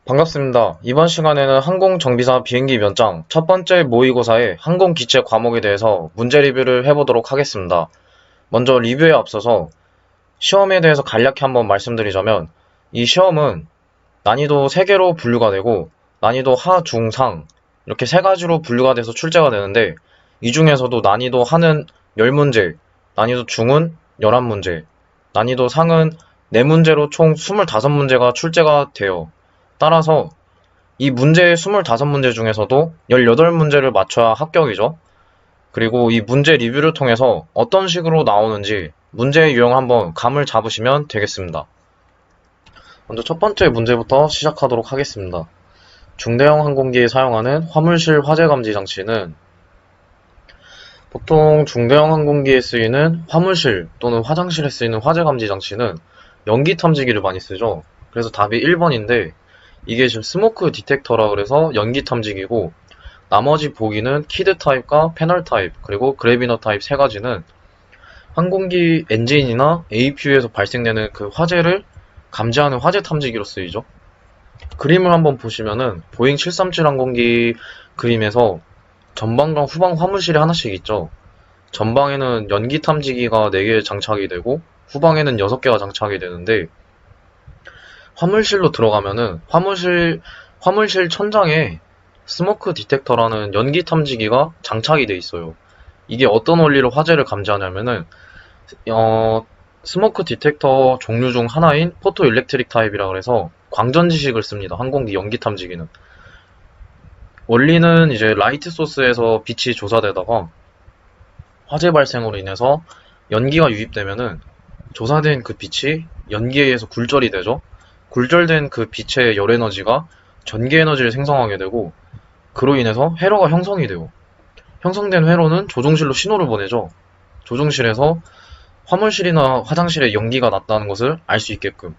반갑습니다. 이번 시간에는 항공정비사 비행기 면장 첫 번째 모의고사의 항공기체 과목에 대해서 문제 리뷰를 해보도록 하겠습니다. 먼저 리뷰에 앞서서 시험에 대해서 간략히 한번 말씀드리자면 이 시험은 난이도 3개로 분류가 되고 난이도 하, 중, 상 이렇게 3가지로 분류가 돼서 출제가 되는데 이 중에서도 난이도 하는 10문제, 난이도 중은 11문제, 난이도 상은 4문제로 총 25문제가 출제가 돼요. 따라서 이 문제 25문제 중에서도 18문제를 맞춰야 합격이죠. 그리고 이 문제 리뷰를 통해서 어떤 식으로 나오는지 문제의 유형 한번 감을 잡으시면 되겠습니다. 먼저 첫 번째 문제부터 시작하도록 하겠습니다. 중대형 항공기에 사용하는 화물실 화재 감지 장치는 보통 중대형 항공기에 쓰이는 화물실 또는 화장실에 쓰이는 화재 감지 장치는 연기 탐지기를 많이 쓰죠. 그래서 답이 1번인데 이게 지금 스모크 디텍터라 그래서 연기 탐지기고 나머지 보기는 키드 타입과 패널 타입 그리고 그래비너 타입 3가지는 항공기 엔진이나 APU에서 발생되는 그 화재를 감지하는 화재 탐지기로 쓰이죠. 그림을 한번 보시면은 보잉 737 항공기 그림에서 전방과 후방 화물실이 하나씩 있죠. 전방에는 연기 탐지기가 4개 장착이 되고 후방에는 6개가 장착이 되는데 화물실로 들어가면은 화물실 천장에 스모크 디텍터라는 연기 탐지기가 장착이 돼 있어요. 이게 어떤 원리로 화재를 감지하냐면은 스모크 디텍터 종류 중 하나인 포토 일렉트릭 타입이라 그래서 광전 지식을 씁니다. 항공기 연기 탐지기는. 원리는 이제 라이트 소스에서 빛이 조사되다가 화재 발생으로 인해서 연기가 유입되면은 조사된 그 빛이 연기에 의해서 굴절이 되죠. 굴절된 그 빛의 열 에너지가 전기 에너지를 생성하게 되고 그로 인해서 회로가 형성이 돼요. 형성된 회로는 조종실로 신호를 보내죠. 조종실에서 화물실이나 화장실에 연기가 났다는 것을 알 수 있게끔.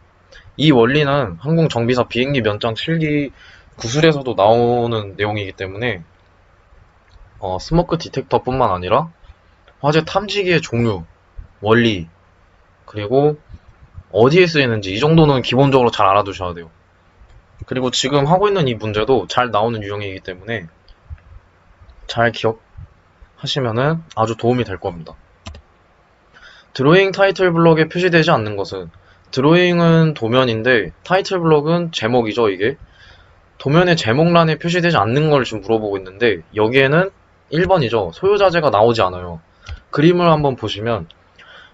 이 원리는 항공정비사 비행기 면장 실기 구술에서도 나오는 내용이기 때문에 스모크 디텍터뿐만 아니라 화재 탐지기의 종류, 원리, 그리고 어디에 쓰이는지 이 정도는 기본적으로 잘 알아두셔야 돼요. 그리고 지금 하고 있는 이 문제도 잘 나오는 유형이기 때문에 잘 기억하시면은 아주 도움이 될 겁니다. 드로잉 타이틀 블럭에 표시되지 않는 것은 드로잉은 도면인데 타이틀 블럭은 제목이죠, 이게. 도면의 제목란에 표시되지 않는 걸 지금 물어보고 있는데 여기에는 1번이죠. 소요자재가 나오지 않아요. 그림을 한번 보시면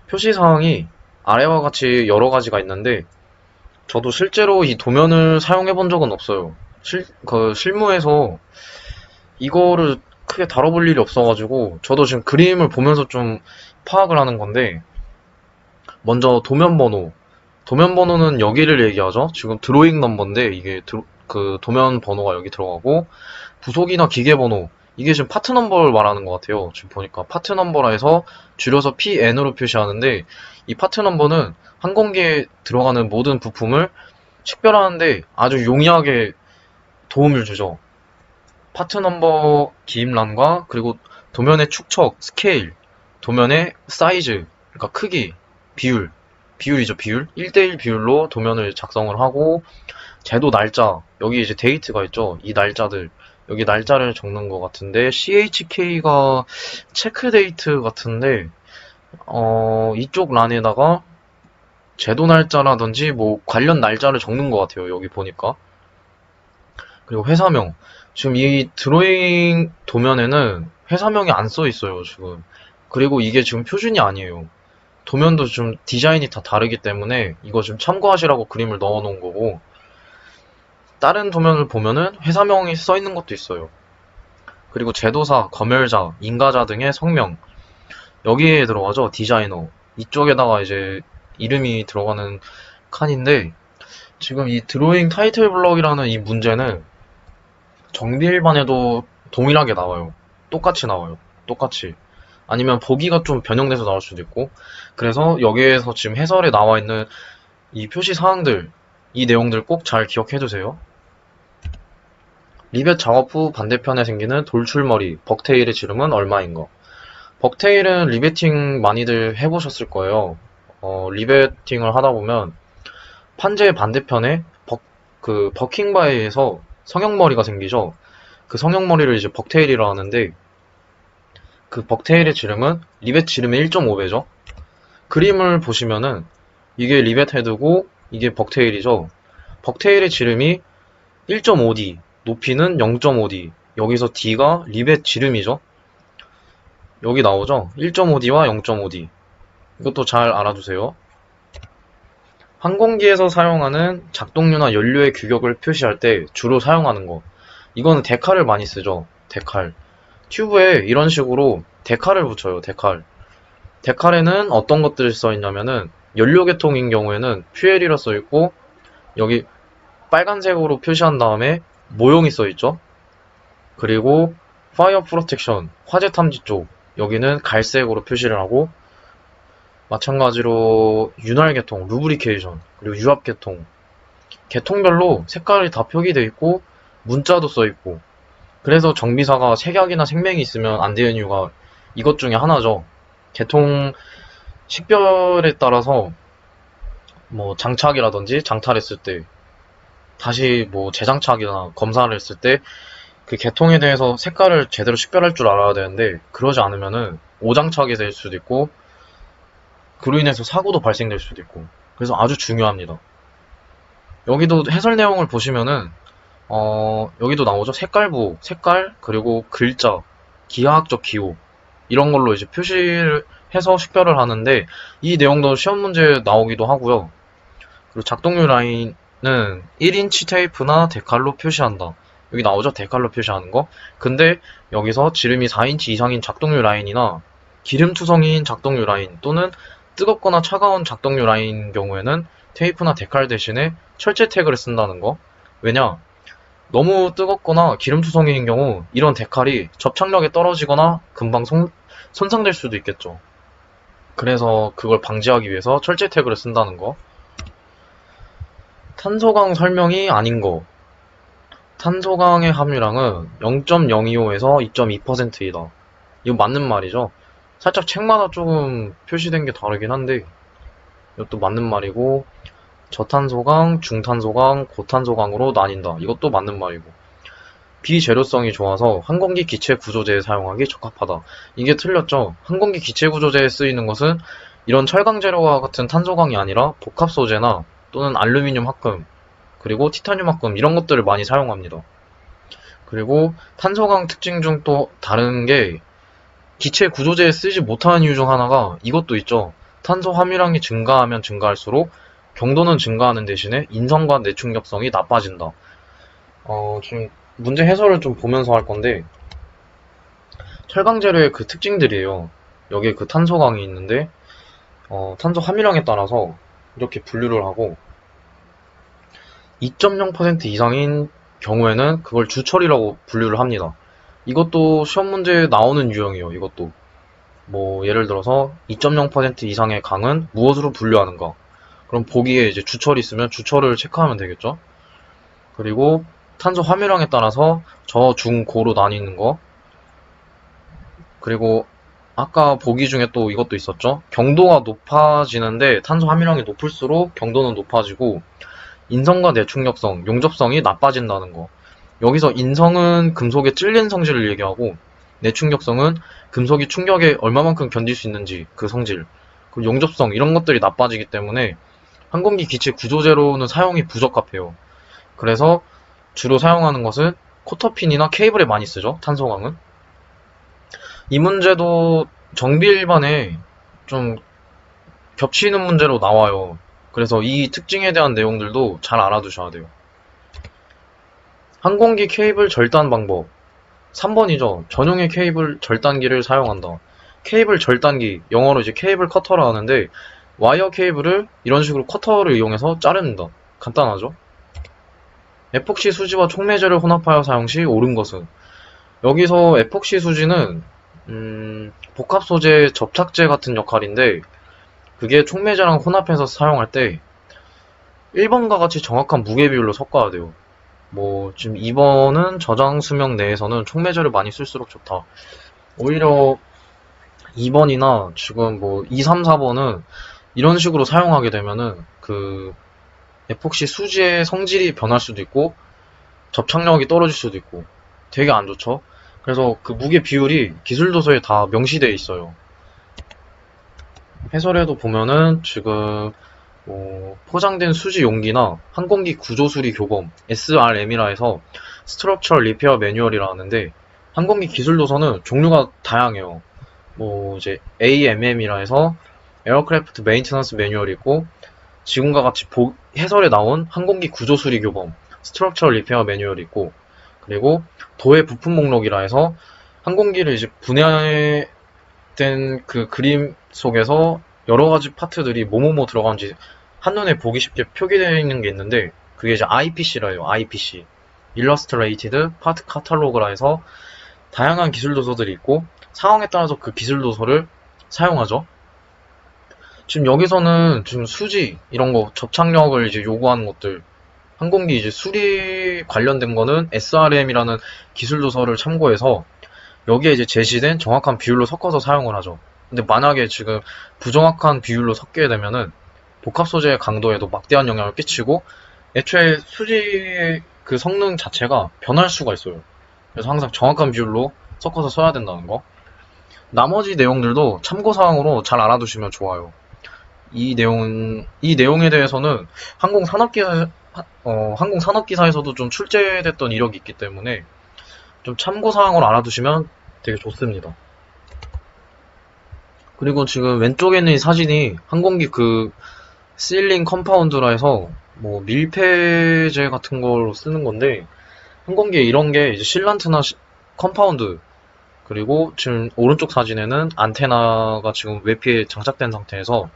표시사항이 아래와 같이 여러 가지가 있는데 저도 실제로 이 도면을 사용해 본 적은 없어요. 실무에서 이거를 크게 다뤄볼 일이 없어가지고 저도 지금 그림을 보면서 좀 파악을 하는 건데 먼저 도면 번호. 도면 번호는 여기를 얘기하죠. 지금 드로잉 넘버인데 이게 그 도면 번호가 여기 들어가고 부속이나 기계 번호. 이게 지금 파트 넘버를 말하는 것 같아요. 지금 보니까 파트 넘버라 해서 줄여서 PN으로 표시하는데 이 파트 넘버는 항공기에 들어가는 모든 부품을 식별하는데 아주 용이하게 도움을 주죠. 파트 넘버 기입란과 그리고 도면의 축척, 스케일, 도면의 사이즈, 그러니까 크기, 비율이죠, 비율. 1대1 비율로 도면을 작성을 하고 제도 날짜, 여기 이제 데이트가 있죠. 이 날짜들, 여기 날짜를 적는 것 같은데 CHK가 체크 데이트 같은데 이쪽 란에다가 제도 날짜라든지 뭐 관련 날짜를 적는 것 같아요. 여기 보니까. 그리고 회사명. 지금 이 드로잉 도면에는 회사명이 안 써 있어요, 지금. 그리고 이게 지금 표준이 아니에요. 도면도 좀 디자인이 다 다르기 때문에 이거 좀 참고하시라고 그림을 넣어 놓은 거고 다른 도면을 보면은 회사명이 써 있는 것도 있어요. 그리고 제도사, 검열자, 인가자 등의 성명 여기에 들어가죠. 디자이너 이쪽에다가 이제 이름이 들어가는 칸인데 지금 이 드로잉 타이틀 블럭이라는 이 문제는 정비일반에도 동일하게 나와요. 똑같이 나와요. 똑같이. 아니면 보기가 좀 변형돼서 나올 수도 있고 그래서 여기에서 지금 해설에 나와 있는 이 표시 사항들 이 내용들 꼭 잘 기억해 두세요. 리벳 작업 후 반대편에 생기는 돌출머리, 벅테일의 지름은 얼마인가? 벅테일은 리베팅 많이들 해보셨을 거예요. 리베팅을 하다 보면 판재 반대편에 그 버킹바에서 성형머리가 생기죠. 그 성형머리를 이제 벅테일이라 하는데 그 벅테일의 지름은 리벳 지름의 1.5배죠. 그림을 보시면은 이게 리벳 헤드고 이게 벅테일이죠. 벅테일의 지름이 1.5D, 높이는 0.5D. 여기서 D가 리벳 지름이죠. 여기 나오죠? 1.5D와 0.5D. 이것도 잘 알아두세요. 항공기에서 사용하는 작동류나 연료의 규격을 표시할 때 주로 사용하는 거. 이거는 데칼을 많이 쓰죠. 데칼. 튜브에 이런 식으로 데칼을 붙여요. 데칼. 데칼에는 어떤 것들이 써있냐면은 연료 계통인 경우에는 퓨엘이라 써있고 여기 빨간색으로 표시한 다음에 모형이 써있죠. 그리고 파이어 프로텍션, 화재 탐지 쪽 여기는 갈색으로 표시를 하고 마찬가지로 윤활 계통, 루브리케이션, 그리고 유압 계통 계통별로 색깔이 다 표기되어 있고 문자도 써있고 그래서 정비사가 색약이나 생명이 있으면 안 되는 이유가 이것 중에 하나죠. 계통 식별에 따라서 뭐 장착이라든지 장탈했을 때 다시 뭐 재장착이나 검사를 했을 때 그 계통에 대해서 색깔을 제대로 식별할 줄 알아야 되는데 그러지 않으면은 오장착이 될 수도 있고 그로 인해서 사고도 발생될 수도 있고 그래서 아주 중요합니다. 여기도 해설 내용을 보시면은 여기도 나오죠. 색깔부, 색깔 그리고 글자, 기하학적 기호 이런 걸로 이제 표시를 해서 식별을 하는데 이 내용도 시험 문제에 나오기도 하고요. 그리고 작동률 라인은 1인치 테이프나 데칼로 표시한다. 여기 나오죠? 데칼로 표시하는 거. 근데 여기서 지름이 4인치 이상인 작동률 라인이나 기름투성이인 작동률 라인 또는 뜨겁거나 차가운 작동률 라인인 경우에는 테이프나 데칼 대신에 철제 태그를 쓴다는 거. 왜냐? 너무 뜨겁거나 기름투성이인 경우 이런 데칼이 접착력이 떨어지거나 금방 손상될 수도 있겠죠. 그래서 그걸 방지하기 위해서 철제 태그를 쓴다는 거. 탄소강 설명이 아닌 거. 탄소강의 함유량은 0.025에서 2.2%이다. 이거 맞는 말이죠. 살짝 책마다 조금 표시된 게 다르긴 한데 이것도 맞는 말이고 저탄소강, 중탄소강, 고탄소강으로 나뉜다. 이것도 맞는 말이고 비재료성이 좋아서 항공기 기체 구조제에 사용하기 적합하다. 이게 틀렸죠. 항공기 기체 구조제에 쓰이는 것은 이런 철강 재료와 같은 탄소강이 아니라 복합 소재나 또는 알루미늄 합금 그리고 티타늄 합금 이런 것들을 많이 사용합니다. 그리고 탄소강 특징 중 또 다른 게 기체 구조제에 쓰지 못하는 이유 중 하나가 이것도 있죠. 탄소 함유량이 증가하면 증가할수록 경도는 증가하는 대신에 인성과 내충격성이 나빠진다. 지금 문제 해설을 좀 보면서 할 건데 철강 재료의 그 특징들이에요. 여기에 그 탄소강이 있는데 탄소 함유량에 따라서 이렇게 분류를 하고 2.0% 이상인 경우에는 그걸 주철이라고 분류를 합니다. 이것도 시험 문제에 나오는 유형이에요. 이것도 뭐 예를 들어서 2.0% 이상의 강은 무엇으로 분류하는가? 그럼 보기에 이제 주철이 있으면 주철을 체크하면 되겠죠. 그리고 탄소 함유량에 따라서 저, 중, 고로 나뉘는 거. 그리고 아까 보기 중에 또 이것도 있었죠. 경도가 높아지는데 탄소 함유량이 높을수록 경도는 높아지고 인성과 내충격성, 용접성이 나빠진다는 거. 여기서 인성은 금속의 찔린 성질을 얘기하고 내충격성은 금속이 충격에 얼마만큼 견딜 수 있는지 그 성질, 그리고 용접성 이런 것들이 나빠지기 때문에 항공기 기체 구조제로는 사용이 부적합해요. 그래서 주로 사용하는 것은 코터핀이나 케이블에 많이 쓰죠. 탄소강은. 이 문제도 정비 일반에 좀 겹치는 문제로 나와요. 그래서 이 특징에 대한 내용들도 잘 알아두셔야 돼요. 항공기 케이블 절단 방법 3번이죠. 전용의 케이블 절단기를 사용한다. 케이블 절단기, 영어로 이제 케이블 커터라 하는데 와이어 케이블을 이런 식으로 커터를 이용해서 자릅니다. 간단하죠? 에폭시 수지와 촉매제를 혼합하여 사용 시 옳은 것은 여기서 에폭시 수지는 복합 소재 접착제 같은 역할인데 그게 촉매제랑 혼합해서 사용할 때 1번과 같이 정확한 무게 비율로 섞어야 돼요. 뭐 지금 2번은 저장 수명 내에서는 촉매제를 많이 쓸수록 좋다. 오히려 2번이나 지금 뭐 2, 3, 4번은 이런 식으로 사용하게 되면은 그 에폭시 수지의 성질이 변할 수도 있고 접착력이 떨어질 수도 있고 되게 안 좋죠. 그래서 그 무게 비율이 기술 도서에 다 명시되어 있어요. 해설에도 보면은 지금 포장된 수지 용기나 항공기 구조 수리 교범 SRM이라 해서 스트럭처럴 리페어 매뉴얼이라 하는데 항공기 기술 도서는 종류가 다양해요. 이제 AMM이라 해서 에어크래프트 메인테넌스 매뉴얼이 있고 지금과 같이 해설에 나온 항공기 구조 수리 교범 스트럭처럴 리페어 매뉴얼이 있고 그리고 도해 부품 목록이라 해서 항공기를 이제 분해된 그 그림 속에서 여러 가지 파트들이 뭐뭐뭐 들어가는지 한눈에 보기 쉽게 표기되어 있는 게 있는데 그게 이제 IPC라 해요. IPC Illustrated Part Catalog라 해서 다양한 기술 도서들이 있고 상황에 따라서 그 기술 도서를 사용하죠. 지금 여기서는 지금 수지 이런 거 접착력을 이제 요구하는 것들 항공기 이제 수리 관련된 거는 SRM이라는 기술 도서를 참고해서 여기에 이제 제시된 정확한 비율로 섞어서 사용을 하죠. 근데 만약에 지금 부정확한 비율로 섞게 되면은 복합 소재의 강도에도 막대한 영향을 끼치고 애초에 수지의 그 성능 자체가 변할 수가 있어요. 그래서 항상 정확한 비율로 섞어서 써야 된다는 거. 나머지 내용들도 참고사항으로 잘 알아두시면 좋아요. 이 내용에 대해서는 항공산업기사에서도 좀 출제됐던 이력이 있기 때문에 좀 참고사항으로 알아두시면 되게 좋습니다. 그리고 지금 왼쪽에 있는 이 사진이 항공기 그 실링 컴파운드라 해서 뭐 밀폐제 같은 걸로 쓰는 건데 항공기에 이런 게 이제 실란트나 컴파운드 그리고 지금 오른쪽 사진에는 안테나가 지금 외피에 장착된 상태에서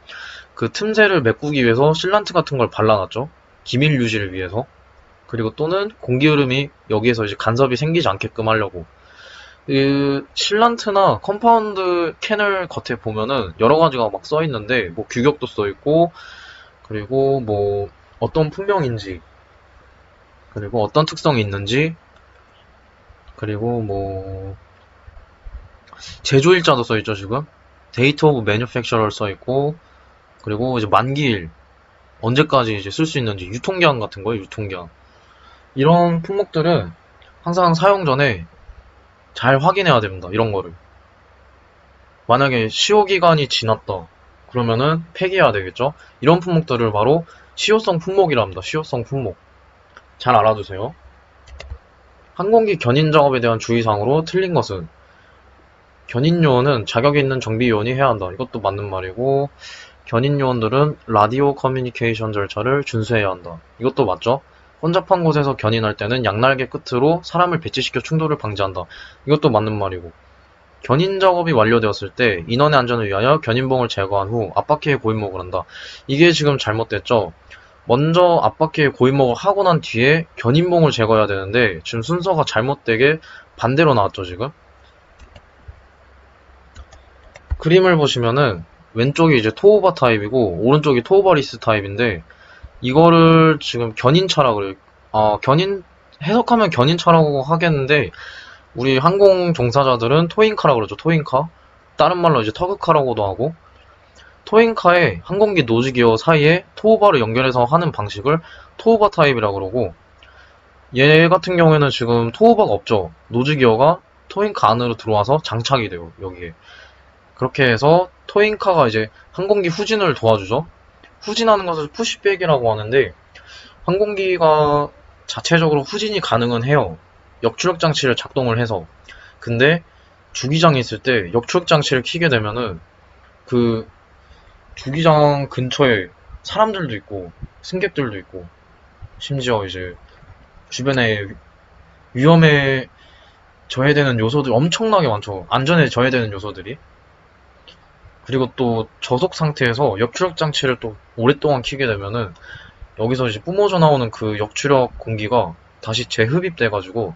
그 틈새를 메꾸기 위해서 실란트 같은 걸 발라놨죠. 기밀 유지를 위해서. 그리고 또는 공기 흐름이 여기에서 이제 간섭이 생기지 않게끔 하려고. 그 실란트나 컴파운드 캔을 겉에 보면은 여러 가지가 막 써 있는데 뭐 규격도 써 있고 그리고 뭐 어떤 품명인지 그리고 어떤 특성이 있는지 그리고 뭐 제조일자도 써 있죠 지금. 데이트 오브 매뉴팩처럴 써 있고 그리고 이제 만기일 언제까지 이제 쓸 수 있는지 유통기한 같은 거예요. 유통기한 이런 품목들은 항상 사용 전에 잘 확인해야 됩니다. 이런 거를 만약에 시효기간이 지났다 그러면은 폐기해야 되겠죠. 이런 품목들을 바로 시효성 품목이라 합니다. 시효성 품목 잘 알아두세요. 항공기 견인 작업에 대한 주의사항으로 틀린 것은 견인 요원은 자격 있는 정비 요원이 해야 한다. 이것도 맞는 말이고 견인 요원들은 라디오 커뮤니케이션 절차를 준수해야 한다. 이것도 맞죠? 혼잡한 곳에서 견인할 때는 양날개 끝으로 사람을 배치시켜 충돌을 방지한다. 이것도 맞는 말이고 견인 작업이 완료되었을 때 인원의 안전을 위하여 견인봉을 제거한 후 앞바퀴에 고인목을 한다. 이게 지금 잘못됐죠? 먼저 앞바퀴에 고인목을 하고 난 뒤에 견인봉을 제거해야 되는데 지금 순서가 잘못되게 반대로 나왔죠 지금? 그림을 보시면은 왼쪽이 이제 토우바 타입이고 오른쪽이 토우바리스 타입인데 이거를 지금 견인차라 그래요. 해석하면 견인차라고 하겠는데 우리 항공 종사자들은 토잉카라 그러죠. 토잉카. 다른 말로 이제 터그카라고도 하고 토잉카에 항공기 노즈기어 사이에 토우바를 연결해서 하는 방식을 토우바 타입이라 그러고 얘 같은 경우에는 지금 토우바가 없죠. 노즈기어가 토잉카 안으로 들어와서 장착이 돼요. 여기에. 그렇게 해서 토잉카가 이제 항공기 후진을 도와주죠. 후진하는 것을 푸시백이라고 하는데 항공기가 자체적으로 후진이 가능은 해요. 역추력 장치를 작동을 해서. 근데 주기장이 있을 때 역추력 장치를 켜게 되면은 그 주기장 근처에 사람들도 있고 승객들도 있고 심지어 이제 주변에 위험에 저해되는 요소들 엄청나게 많죠. 안전에 저해되는 요소들이. 그리고 또 저속 상태에서 역추력 장치를 또 오랫동안 켜게 되면은 여기서 이제 뿜어져 나오는 그 역추력 공기가 다시 재흡입돼가지고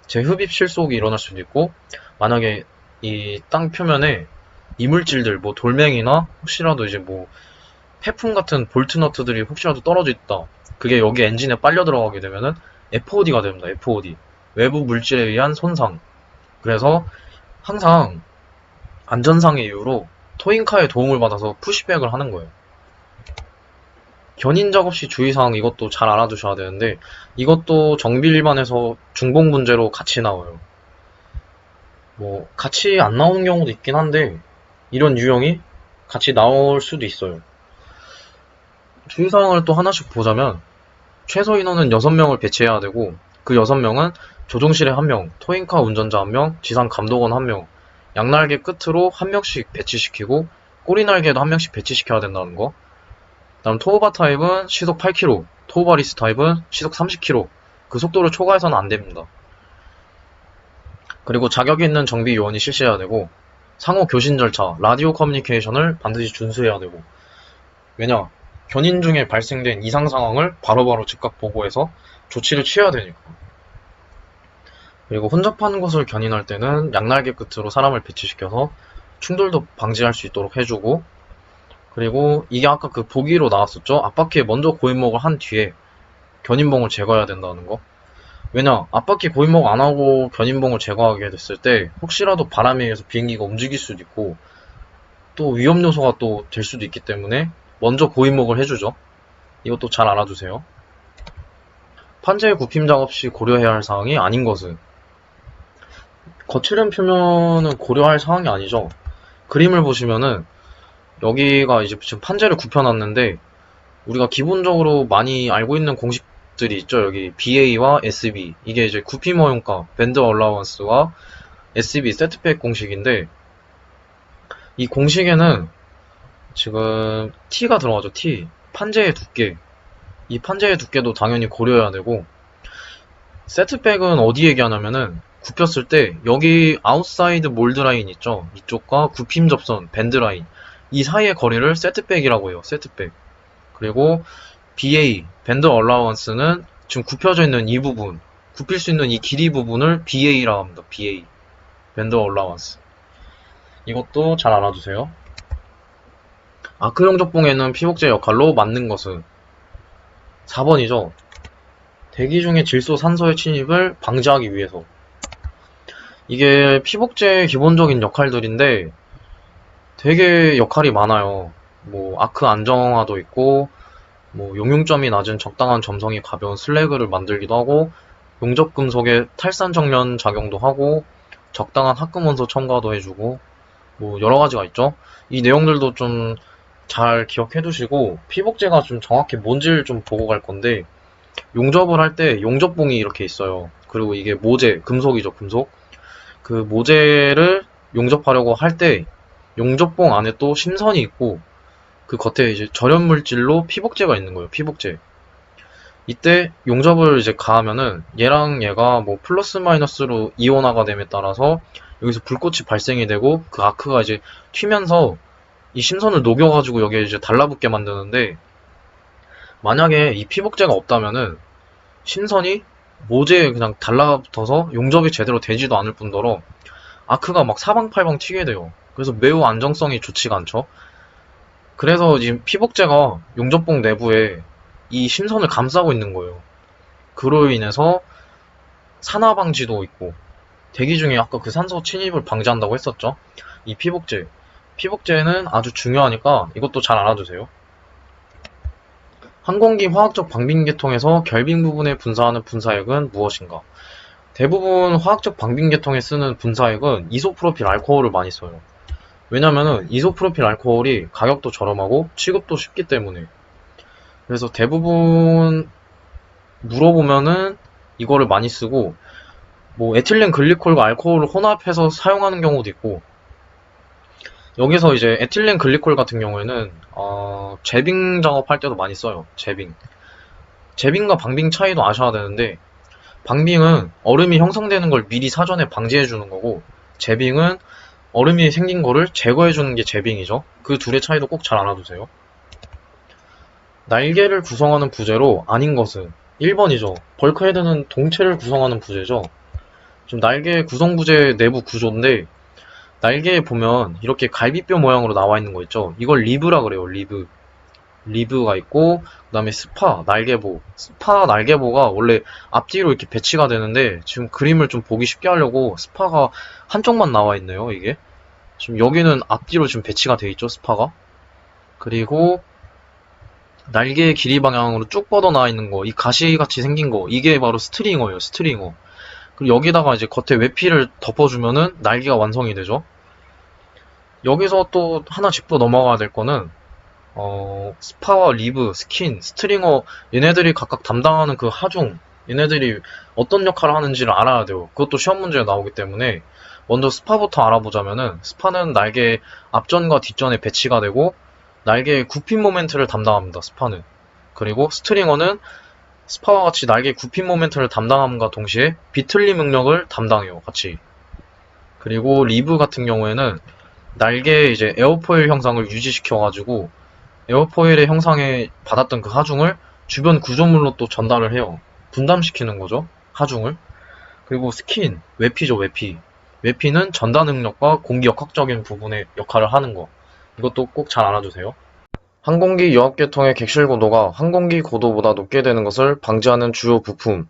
재흡입 실속이 일어날 수도 있고 만약에 이 땅 표면에 이물질들 뭐 돌멩이나 혹시라도 이제 뭐 폐품 같은 볼트 너트들이 혹시라도 떨어져 있다 그게 여기 엔진에 빨려 들어가게 되면은 FOD가 됩니다. FOD 외부 물질에 의한 손상. 그래서 항상 안전상의 이유로 토잉카의 도움을 받아서 푸시백을 하는 거예요. 견인 작업 시 주의사항 이것도 잘 알아두셔야 되는데 이것도 정비일반에서 중복 문제로 같이 나와요. 뭐 같이 안 나오는 경우도 있긴 한데 이런 유형이 같이 나올 수도 있어요. 주의사항을 또 하나씩 보자면 최소 인원은 6명을 배치해야 되고 그 6명은 조종실에 1명, 토잉카 운전자 1명, 지상 감독원 1명, 양날개 끝으로 1명씩 배치시키고 꼬리날개도 1명씩 배치시켜야 된다는 거. 다음 토우바 타입은 시속 8km, 토우바리스 타입은 시속 30km. 그 속도를 초과해서는 안 됩니다. 그리고 자격 있는 정비 요원이 실시해야 되고 상호 교신 절차, 라디오 커뮤니케이션을 반드시 준수해야 되고 왜냐? 견인 중에 발생된 이상 상황을 바로바로 즉각 보고해서 조치를 취해야 되니까. 그리고 혼잡한 곳을 견인할 때는 양날개 끝으로 사람을 배치시켜서 충돌도 방지할 수 있도록 해주고 그리고 이게 아까 그 보기로 나왔었죠? 앞바퀴에 먼저 고인목을 한 뒤에 견인봉을 제거해야 된다는 거. 왜냐? 앞바퀴 고인목 안 하고 견인봉을 제거하게 됐을 때 혹시라도 바람에 의해서 비행기가 움직일 수도 있고 또 위험 요소가 또 될 수도 있기 때문에 먼저 고인목을 해주죠. 이것도 잘 알아두세요. 판재 굽힘 작업 시 고려해야 할 사항이 아닌 것은 거칠은 표면은 고려할 사항이 아니죠. 그림을 보시면은 여기가 이제 지금 판재를 굽혀놨는데 우리가 기본적으로 많이 알고 있는 공식들이 있죠. 여기 BA와 SB 이게 이제 굽힘 허용가, 밴드 얼라우언스와 SB 세트백 공식인데 이 공식에는 지금 T가 들어가죠. T 판재의 두께 이 판재의 두께도 당연히 고려해야 되고 세트백은 어디 얘기하냐면은 굽혔을 때 여기 아웃사이드 몰드 라인 있죠. 이쪽과 굽힘 접선 밴드 라인 이 사이의 거리를 세트백이라고 해요. 세트백. 그리고 BA 밴드 얼라우언스는 지금 굽혀져 있는 이 부분 굽힐 수 있는 이 길이 부분을 BA라고 합니다. BA 밴드 얼라우언스. 이것도 잘 알아두세요. 아크 용접봉에는 피복제 역할로 맞는 것은 4번이죠. 대기 중에 질소 산소의 침입을 방지하기 위해서. 이게 피복제의 기본적인 역할들인데 되게 역할이 많아요. 뭐 아크 안정화도 있고 뭐 용융점이 낮은 적당한 점성이 가벼운 슬래그를 만들기도 하고 용접 금속의 탈산 정면 작용도 하고 적당한 합금 원소 첨가도 해주고 뭐 여러 가지가 있죠. 이 내용들도 좀 잘 기억해 두시고 피복제가 좀 정확히 뭔지를 좀 보고 갈 건데 용접을 할 때 용접봉이 이렇게 있어요. 그리고 이게 모재, 금속이죠, 금속. 그 모재를 용접하려고 할 때 용접봉 안에 또 심선이 있고 그 겉에 이제 절연 물질로 피복제가 있는 거예요. 피복제. 이때 용접을 이제 가하면은 얘랑 얘가 뭐 플러스 마이너스로 이온화가 됨에 따라서 여기서 불꽃이 발생이 되고 그 아크가 이제 튀면서 이 심선을 녹여가지고 여기에 이제 달라붙게 만드는데 만약에 이 피복제가 없다면은 심선이 모재에 그냥 달라붙어서 용접이 제대로 되지도 않을 뿐더러 아크가 막 사방팔방 튀게 돼요. 그래서 매우 안정성이 좋지가 않죠. 그래서 지금 피복제가 용접봉 내부에 이 심선을 감싸고 있는 거예요. 그로 인해서 산화 방지도 있고 대기 중에 아까 그 산소 침입을 방지한다고 했었죠. 이 피복제. 피복제는 아주 중요하니까 이것도 잘 알아두세요. 항공기 화학적 방빙계통에서 결빙 부분에 분사하는 분사액은 무엇인가? 대부분 화학적 방빙계통에 쓰는 분사액은 이소프로필 알코올을 많이 써요. 왜냐면은 이소프로필 알코올이 가격도 저렴하고 취급도 쉽기 때문에. 그래서 대부분 물어보면은 이거를 많이 쓰고 뭐 에틸렌 글리콜과 알코올을 혼합해서 사용하는 경우도 있고 여기서 이제 에틸렌 글리콜 같은 경우에는 제빙 작업할 때도 많이 써요. 제빙과 방빙 차이도 아셔야 되는데 방빙은 얼음이 형성되는 걸 미리 사전에 방지해 주는 거고 제빙은 얼음이 생긴 거를 제거해 주는 게 제빙이죠. 그 둘의 차이도 꼭 잘 알아두세요. 날개를 구성하는 부재로 아닌 것은 1번이죠. 벌크헤드는 동체를 구성하는 부재죠. 지금 날개 구성 부재 내부 구조인데 날개에 보면 이렇게 갈비뼈 모양으로 나와 있는 거 있죠. 이걸 리브라 그래요. 리브가 있고 그 다음에 스파 날개보 스파 날개보가 원래 앞뒤로 이렇게 배치가 되는데 지금 그림을 좀 보기 쉽게 하려고 스파가 한쪽만 나와 있네요. 이게 지금 여기는 앞뒤로 지금 배치가 돼 있죠. 스파가. 그리고 날개의 길이 방향으로 쭉 뻗어나와 있는 거, 이 가시같이 생긴 거, 이게 바로 스트링어예요, 스트링어. 그리고 여기다가 이제 겉에 외피를 덮어주면은 날개가 완성이 되죠. 여기서 또 하나 짚고 넘어가야 될 거는 스파와 리브, 스킨, 스트링어 얘네들이 각각 담당하는 그 하중 얘네들이 어떤 역할을 하는지를 알아야 돼요. 그것도 시험 문제에 나오기 때문에 먼저 스파부터 알아보자면은 스파는 날개 앞전과 뒷전에 배치가 되고 날개의 굽힘 모멘트를 담당합니다. 스파는. 그리고 스트링어는 스파와 같이 날개 굽힘 모멘트를 담당함과 동시에 비틀림 능력을 담당해요. 같이. 그리고 리브 같은 경우에는 날개의 이제 에어포일 형상을 유지시켜가지고 에어포일의 형상에 받았던 그 하중을 주변 구조물로 또 전달을 해요. 분담시키는 거죠. 하중을. 그리고 스킨, 외피죠, 외피. 외피는 전달 능력과 공기 역학적인 부분의 역할을 하는 거. 이것도 꼭 잘 알아두세요. 항공기 유압계통의 객실 고도가 항공기 고도보다 높게 되는 것을 방지하는 주요 부품.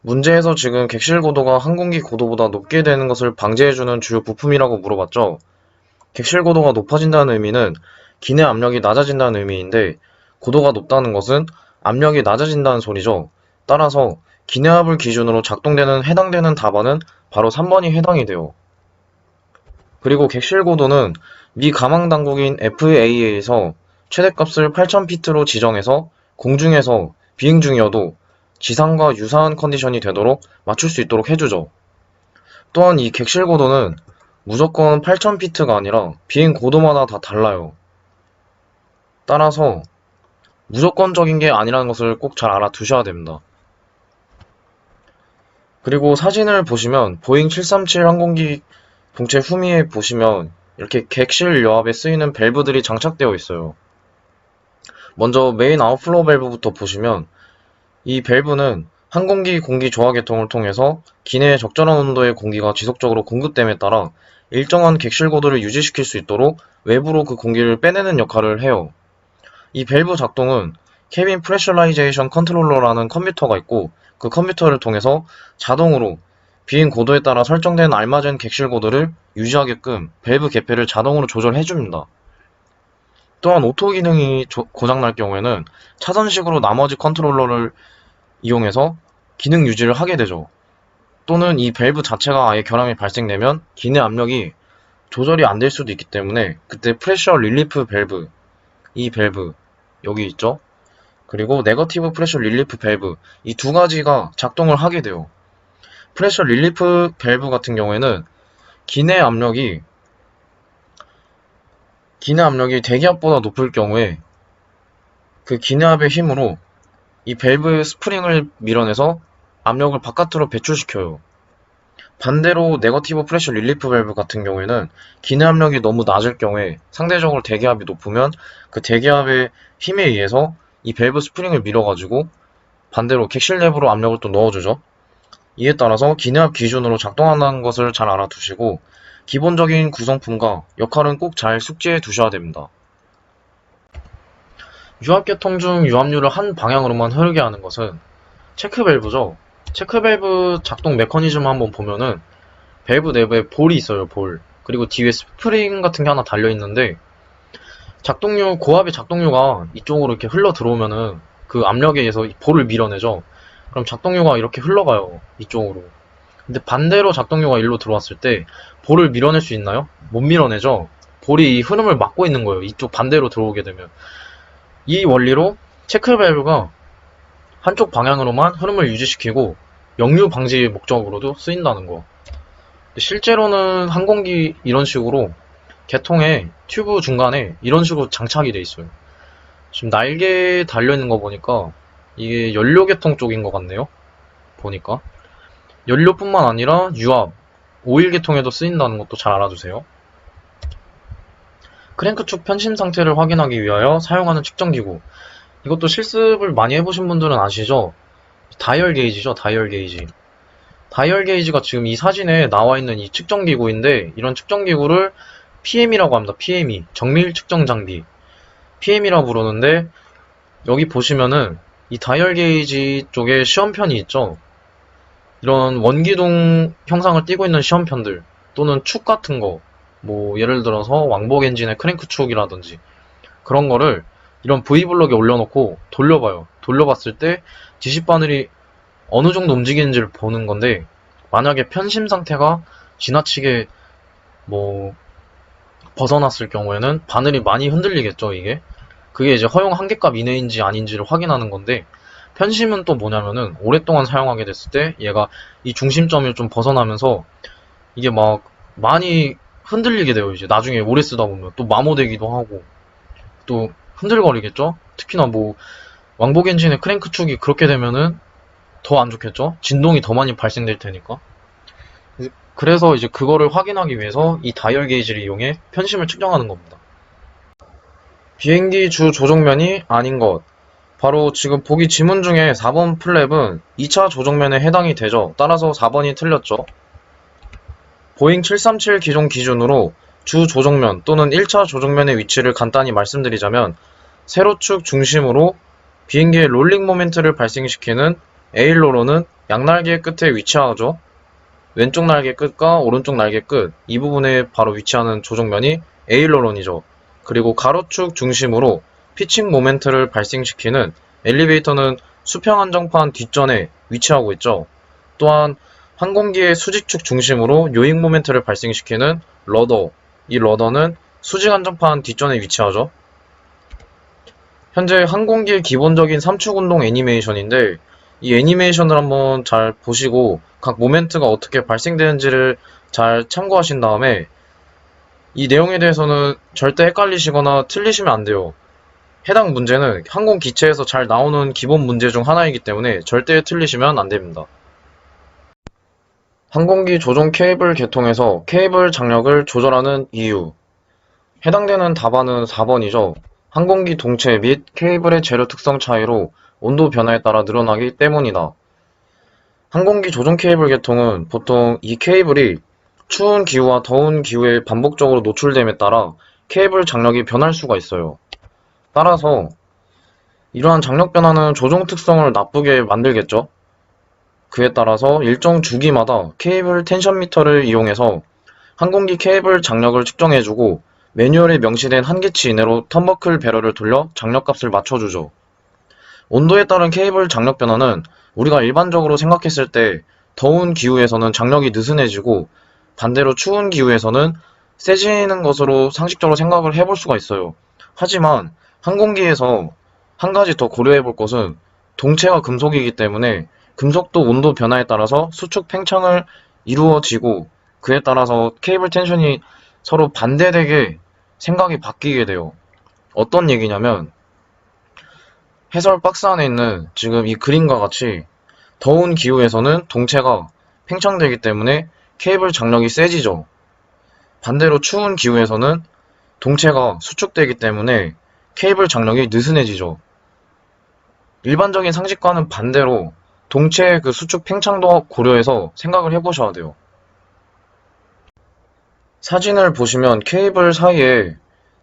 문제에서 지금 객실 고도가 항공기 고도보다 높게 되는 것을 방지해주는 주요 부품이라고 물어봤죠. 객실 고도가 높아진다는 의미는 기내 압력이 낮아진다는 의미인데 고도가 높다는 것은 압력이 낮아진다는 소리죠. 따라서 기내압을 기준으로 작동되는 해당되는 답안은 바로 3번이 해당이 돼요. 그리고 객실 고도는 미 가망 당국인 FAA에서 최대값을 8,000피트로 지정해서 공중에서 비행 중이어도 지상과 유사한 컨디션이 되도록 맞출 수 있도록 해주죠. 또한 이 객실 고도는 무조건 8,000피트가 아니라 비행 고도마다 다 달라요. 따라서 무조건적인 게 아니라는 것을 꼭 잘 알아두셔야 됩니다. 그리고 사진을 보시면 보잉 737 항공기 본체 후미에 보시면 이렇게 객실 여압에 쓰이는 밸브들이 장착되어 있어요. 먼저 메인 아웃플로우 밸브부터 보시면 이 밸브는 항공기 공기 조화 계통을 통해서 기내에 적절한 온도의 공기가 지속적으로 공급됨에 따라 일정한 객실 고도를 유지시킬 수 있도록 외부로 그 공기를 빼내는 역할을 해요. 이 밸브 작동은 캐빈 프레셔라이제이션 컨트롤러라는 컴퓨터가 있고 그 컴퓨터를 통해서 자동으로 비행 고도에 따라 설정된 알맞은 객실 고도를 유지하게끔 밸브 개폐를 자동으로 조절해줍니다. 또한 오토 기능이 고장날 경우에는 차선식으로 나머지 컨트롤러를 이용해서 기능 유지를 하게 되죠. 또는 이 밸브 자체가 아예 결함이 발생되면 기내 압력이 조절이 안 될 수도 있기 때문에 그때 프레셔 릴리프 밸브, 이 밸브 여기 있죠. 그리고 네거티브 프레셔 릴리프 밸브 이 두 가지가 작동을 하게 돼요. 프레셔 릴리프 밸브 같은 경우에는 기내 압력이 대기압보다 높을 경우에 그 기내압의 힘으로 이 밸브 스프링을 밀어내서 압력을 바깥으로 배출시켜요. 반대로 네거티브 프레셔 릴리프 밸브 같은 경우에는 기내 압력이 너무 낮을 경우에 상대적으로 대기압이 높으면 그 대기압의 힘에 의해서 이 밸브 스프링을 밀어가지고 반대로 객실 내부로 압력을 또 넣어주죠. 이에 따라서 기내압 기준으로 작동한다는 것을 잘 알아두시고 기본적인 구성품과 역할은 꼭 잘 숙지해 두셔야 됩니다. 유압계통 중 유압류를 한 방향으로만 흐르게 하는 것은 체크 밸브죠. 체크 밸브 작동 메커니즘 한번 보면은 밸브 내부에 볼이 있어요, 볼. 그리고 뒤에 스프링 같은 게 하나 달려있는데 고압의 작동류가 이쪽으로 이렇게 흘러 들어오면은 그 압력에 의해서 이 볼을 밀어내죠. 그럼 작동류가 이렇게 흘러가요, 이쪽으로. 근데 반대로 작동류가 일로 들어왔을 때 볼을 밀어낼 수 있나요? 못 밀어내죠. 볼이 이 흐름을 막고 있는 거예요. 이쪽 반대로 들어오게 되면. 이 원리로 체크 밸브가 한쪽 방향으로만 흐름을 유지시키고 역류 방지 목적으로도 쓰인다는 거. 실제로는 항공기 이런 식으로 개통에 튜브 중간에 이런 식으로 장착이 돼 있어요. 지금 날개에 달려있는 거 보니까 이게 연료 계통 쪽인 것 같네요. 보니까. 연료뿐만 아니라 유압, 오일 계통에도 쓰인다는 것도 잘 알아두세요. 크랭크 축 편심 상태를 확인하기 위하여 사용하는 측정기구. 이것도 실습을 많이 해보신 분들은 아시죠? 다이얼 게이지죠, 다이얼 게이지. 다이얼 게이지가 지금 이 사진에 나와 있는 이 측정기구인데 이런 측정기구를 PM이라고 합니다. PM이 정밀 측정 장비 PM이라고 부르는데 여기 보시면은 이 다이얼 게이지 쪽에 시험편이 있죠. 이런 원기둥 형상을 띠고 있는 시험편들 또는 축 같은 거 뭐 예를 들어서 왕복 엔진의 크랭크 축이라든지 그런 거를 이런 V블럭에 올려놓고 돌려봐요. 돌려봤을 때 지시 바늘이 어느 정도 움직이는지를 보는 건데, 만약에 편심 상태가 지나치게 뭐 벗어났을 경우에는 바늘이 많이 흔들리겠죠, 이게. 그게 이제 허용 한계값 이내인지 아닌지를 확인하는 건데, 편심은 또 뭐냐면은 오랫동안 사용하게 됐을 때 얘가 이 중심점을 좀 벗어나면서 이게 막 많이 흔들리게 돼요. 이제 나중에 오래 쓰다 보면 또 마모되기도 하고 또 흔들거리겠죠. 특히나 뭐 왕복 엔진의 크랭크 축이 그렇게 되면은 더 안 좋겠죠. 진동이 더 많이 발생될 테니까. 그래서 이제 그거를 확인하기 위해서 이 다이얼 게이지를 이용해 편심을 측정하는 겁니다. 비행기 주 조종면이 아닌 것. 바로 지금 보기 지문 중에 4번 플랩은 2차 조종면에 해당이 되죠. 따라서 4번이 틀렸죠. 보잉 737 기종 기준으로 주 조종면 또는 1차 조종면의 위치를 간단히 말씀드리자면, 세로축 중심으로 비행기의 롤링 모멘트를 발생시키는 에일로론은 양날개 끝에 위치하죠. 왼쪽 날개 끝과 오른쪽 날개 끝, 이 부분에 바로 위치하는 조종면이 에일로론이죠. 그리고 가로축 중심으로 피칭 모멘트를 발생시키는 엘리베이터는 수평 안정판 뒷전에 위치하고 있죠. 또한 항공기의 수직축 중심으로 요잉 모멘트를 발생시키는 러더, 이 러더는 수직 안정판 뒷전에 위치하죠. 현재 항공기의 기본적인 삼축 운동 애니메이션인데, 이 애니메이션을 한번 잘 보시고 각 모멘트가 어떻게 발생되는지를 잘 참고하신 다음에, 이 내용에 대해서는 절대 헷갈리시거나 틀리시면 안 돼요. 해당 문제는 항공 기체에서 잘 나오는 기본 문제 중 하나이기 때문에 절대 틀리시면 안 됩니다. 항공기 조종 케이블 계통에서 케이블 장력을 조절하는 이유. 해당되는 답안은 4번이죠. 항공기 동체 및 케이블의 재료 특성 차이로 온도 변화에 따라 늘어나기 때문이다. 항공기 조종 케이블 계통은 보통 이 케이블이 추운 기후와 더운 기후에 반복적으로 노출됨에 따라 케이블 장력이 변할 수가 있어요. 따라서 이러한 장력 변화는 조종 특성을 나쁘게 만들겠죠. 그에 따라서 일정 주기마다 케이블 텐션 미터를 이용해서 항공기 케이블 장력을 측정해주고, 매뉴얼에 명시된 한계치 이내로 턴버클 배럴을 돌려 장력값을 맞춰주죠. 온도에 따른 케이블 장력 변화는 우리가 일반적으로 생각했을 때 더운 기후에서는 장력이 느슨해지고 반대로 추운 기후에서는 세지는 것으로 상식적으로 생각을 해볼 수가 있어요. 하지만 항공기에서 한 가지 더 고려해 볼 것은, 동체가 금속이기 때문에 금속도 온도 변화에 따라서 수축 팽창을 이루어지고, 그에 따라서 케이블 텐션이 서로 반대되게 생각이 바뀌게 돼요. 어떤 얘기냐면, 해설 박스 안에 있는 지금 이 그림과 같이 더운 기후에서는 동체가 팽창되기 때문에 케이블 장력이 세지죠. 반대로 추운 기후에서는 동체가 수축되기 때문에 케이블 장력이 느슨해지죠. 일반적인 상식과는 반대로 동체의 그 수축 팽창도 고려해서 생각을 해보셔야 돼요. 사진을 보시면 케이블 사이에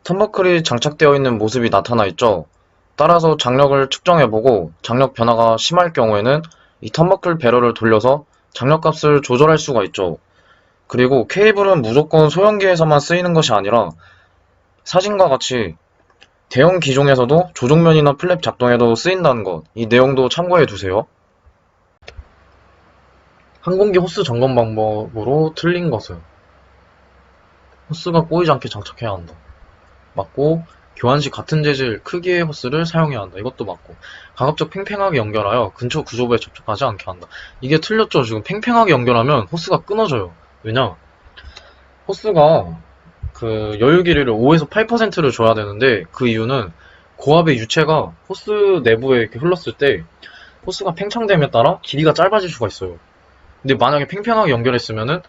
턴버클이 장착되어 있는 모습이 나타나 있죠. 따라서 장력을 측정해보고 장력 변화가 심할 경우에는 이 턴버클 배럴을 돌려서 장력값을 조절할 수가 있죠. 그리고 케이블은 무조건 소형기에서만 쓰이는 것이 아니라 사진과 같이 대형 기종에서도 조종면이나 플랩 작동에도 쓰인다는 것, 이 내용도 참고해 두세요. 항공기 호스 점검 방법으로 틀린 것은, 호스가 꼬이지 않게 장착해야 한다. 맞고, 교환 시 같은 재질 크기의 호스를 사용해야 한다. 이것도 맞고, 가급적 팽팽하게 연결하여 근처 구조부에 접촉하지 않게 한다. 이게 틀렸죠. 지금 팽팽하게 연결하면 호스가 끊어져요. 왜냐? 호스가 그 여유 길이를 5에서 8%를 줘야 되는데, 그 이유는 고압의 유체가 호스 내부에 이렇게 흘렀을 때 호스가 팽창됨에 따라 길이가 짧아질 수가 있어요. 근데 만약에 팽팽하게 연결했으면은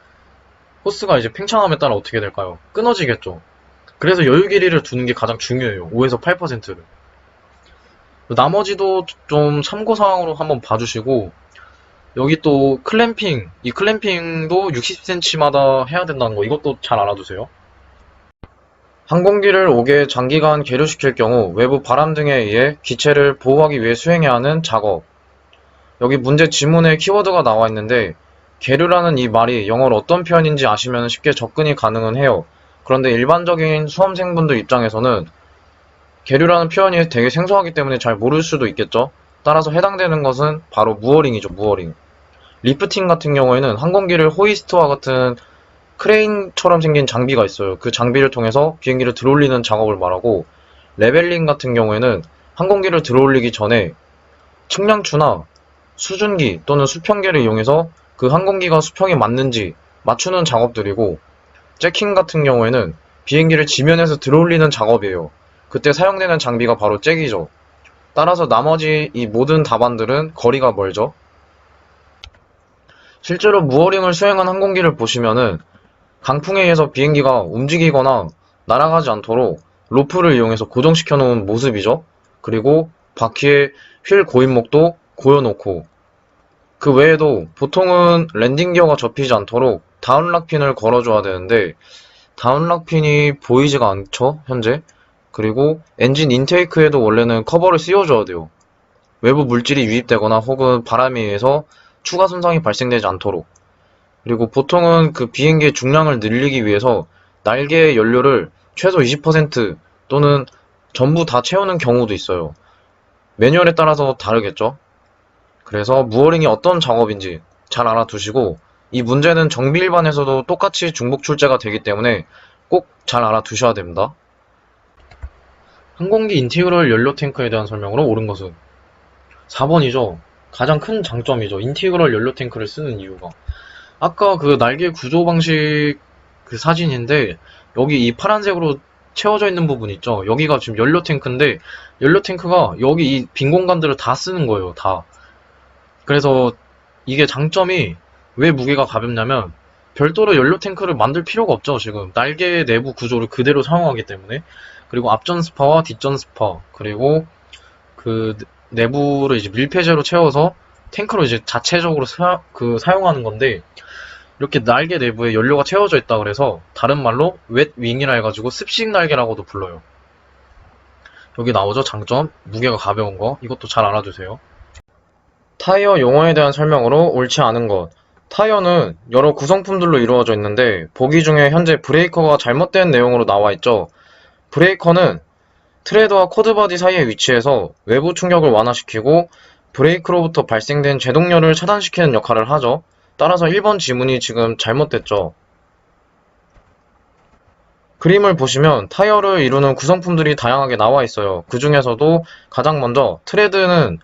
호스가 이제 팽창함에 따라 어떻게 될까요? 끊어지겠죠. 그래서 여유 길이를 두는 게 가장 중요해요. 5에서 8%를. 나머지도 좀 참고사항으로 한번 봐주시고, 여기 또 클램핑, 이 클램핑도 60cm마다 해야 된다는 거, 이것도 잘 알아두세요. 항공기를 5개 장기간 계류시킬 경우 외부 바람 등에 의해 기체를 보호하기 위해 수행해야 하는 작업. 여기 문제 지문에 키워드가 나와 있는데, 계류라는 이 말이 영어로 어떤 표현인지 아시면 쉽게 접근이 가능은 해요. 그런데 일반적인 수험생분들 입장에서는 계류라는 표현이 되게 생소하기 때문에 잘 모를 수도 있겠죠. 따라서 해당되는 것은 바로 무어링이죠, 무어링. 리프팅 같은 경우에는 항공기를 호이스트와 같은 크레인처럼 생긴 장비가 있어요. 그 장비를 통해서 비행기를 들어올리는 작업을 말하고, 레벨링 같은 경우에는 항공기를 들어올리기 전에 측량추나 수증기 또는 수평계를 이용해서 그 항공기가 수평에 맞는지 맞추는 작업들이고, 잭킹 같은 경우에는 비행기를 지면에서 들어올리는 작업이에요. 그때 사용되는 장비가 바로 잭이죠. 따라서 나머지 이 모든 답안들은 거리가 멀죠. 실제로 무어링을 수행한 항공기를 보시면은 강풍에 의해서 비행기가 움직이거나 날아가지 않도록 로프를 이용해서 고정시켜 놓은 모습이죠. 그리고 바퀴에 휠 고인목도 고여놓고, 그 외에도 보통은 랜딩 기어가 접히지 않도록 다운락 핀을 걸어줘야 되는데 다운락 핀이 보이지가 않죠, 현재. 그리고 엔진 인테이크에도 원래는 커버를 씌워줘야 돼요. 외부 물질이 유입되거나 혹은 바람에 의해서 추가 손상이 발생되지 않도록. 그리고 보통은 그 비행기의 중량을 늘리기 위해서 날개의 연료를 최소 20% 또는 전부 다 채우는 경우도 있어요. 매뉴얼에 따라서 다르겠죠. 그래서 무어링이 어떤 작업인지 잘 알아두시고, 이 문제는 정비 일반에서도 똑같이 중복 출제가 되기 때문에 꼭 잘 알아두셔야 됩니다. 항공기 인티그럴 연료 탱크에 대한 설명으로 옳은 것은 4번이죠. 가장 큰 장점이죠. 인티그럴 연료 탱크를 쓰는 이유가. 아까 그 날개 구조 방식 그 사진인데, 여기 이 파란색으로 채워져 있는 부분 있죠. 여기가 지금 연료 탱크인데, 연료 탱크가 여기 이 빈 공간들을 다 쓰는 거예요. 다. 그래서 이게 장점이 왜 무게가 가볍냐면, 별도로 연료 탱크를 만들 필요가 없죠. 지금 날개 내부 구조를 그대로 사용하기 때문에. 그리고 앞전 스파와 뒷전 스파, 그리고 그 내부를 이제 밀폐제로 채워서 탱크로 이제 자체적으로 사용하는 건데, 이렇게 날개 내부에 연료가 채워져 있다 그래서 다른 말로 웻 윙이라 해가지고 습식 날개라고도 불러요. 여기 나오죠, 장점. 무게가 가벼운 거. 이것도 잘 알아두세요. 타이어 용어에 대한 설명으로 옳지 않은 것. 타이어는 여러 구성품들로 이루어져 있는데, 보기 중에 현재 브레이커가 잘못된 내용으로 나와 있죠. 브레이커는 트레드와 코드바디 사이에 위치해서 외부 충격을 완화시키고 브레이크로부터 발생된 제동력을 차단시키는 역할을 하죠. 따라서 1번 지문이 지금 잘못됐죠. 그림을 보시면 타이어를 이루는 구성품들이 다양하게 나와 있어요. 그 중에서도 가장 먼저 트레드는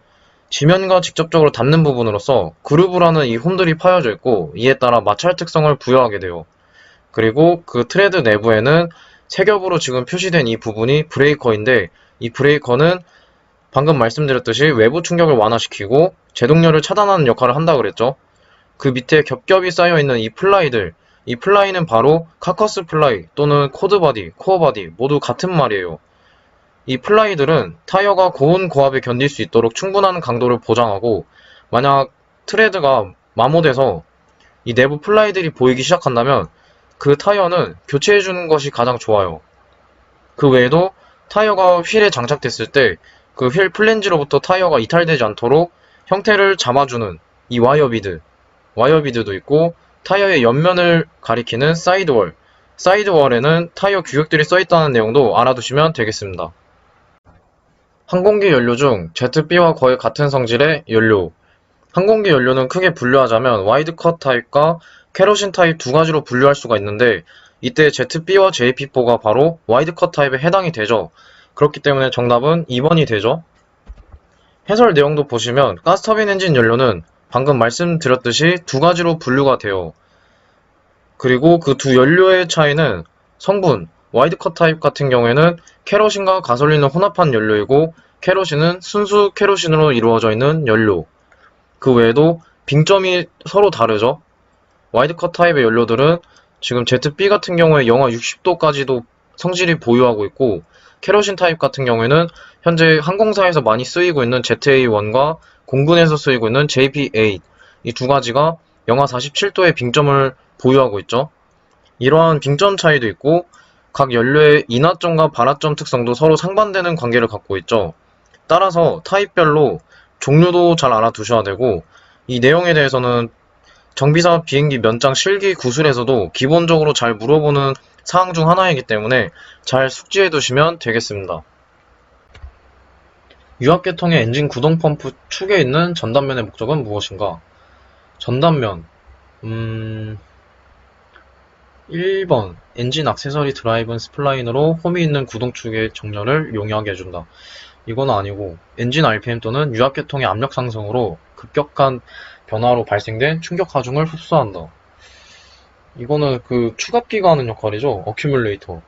지면과 직접적으로 닿는 부분으로서 그루브라는 이 홈들이 파여져 있고, 이에 따라 마찰 특성을 부여하게 돼요. 그리고 그 트레드 내부에는 색엽으로 지금 표시된 이 부분이 브레이커인데, 이 브레이커는 방금 말씀드렸듯이 외부 충격을 완화시키고 제동력을 차단하는 역할을 한다 그랬죠. 그 밑에 겹겹이 쌓여있는 이 플라이들, 이 플라이는 바로 카커스 플라이 또는 코드바디, 코어바디 모두 같은 말이에요. 이 플라이들은 타이어가 고온 고압에 견딜 수 있도록 충분한 강도를 보장하고, 만약 트레드가 마모돼서 이 내부 플라이들이 보이기 시작한다면 그 타이어는 교체해주는 것이 가장 좋아요. 그 외에도 타이어가 휠에 장착됐을 때 그 휠 플랜지로부터 타이어가 이탈되지 않도록 형태를 잡아주는 이 와이어비드도 있고, 타이어의 옆면을 가리키는 사이드월, 사이드월에는 타이어 규격들이 써있다는 내용도 알아두시면 되겠습니다. 항공기 연료 중 ZB와 거의 같은 성질의 연료. 항공기 연료는 크게 분류하자면 와이드컷 타입과 케로신 타입 두 가지로 분류할 수가 있는데, 이때 ZB와 JP4가 바로 와이드컷 타입에 해당이 되죠. 그렇기 때문에 정답은 2번이 되죠. 해설 내용도 보시면 가스터빈 엔진 연료는 방금 말씀드렸듯이 두 가지로 분류가 돼요. 그리고 그 두 연료의 차이는 성분, 와이드컷 타입 같은 경우에는 케로신과 가솔린을 혼합한 연료이고, 케로신은 순수 케로신으로 이루어져 있는 연료. 그 외에도 빙점이 서로 다르죠. 와이드컷 타입의 연료들은 지금 ZB 같은 경우에 영하 60도까지도 성질이 보유하고 있고, 케로신 타입 같은 경우에는 현재 항공사에서 많이 쓰이고 있는 ZA1과 공군에서 쓰이고 있는 JP8, 이 두 가지가 영하 47도의 빙점을 보유하고 있죠. 이러한 빙점 차이도 있고, 각 연료의 인하점과 발하점 특성도 서로 상반되는 관계를 갖고 있죠. 따라서 타입별로 종류도 잘 알아두셔야 되고, 이 내용에 대해서는 정비사 비행기 면장 실기 구술에서도 기본적으로 잘 물어보는 사항 중 하나이기 때문에 잘 숙지해 두시면 되겠습니다. 유압계통의 엔진 구동 펌프 축에 있는 전단면의 목적은 무엇인가? 전단면, 1번 엔진 액세서리 드라이븐 스플라인으로 홈이 있는 구동축의 정렬을 용이하게 해준다. 이건 아니고 엔진 RPM 또는 유압계통의 압력 상승으로 급격한 변화로 발생된 충격 하중을 흡수한다. 이거는 그 추갑기가 하는 역할이죠. 어큐뮬레이터.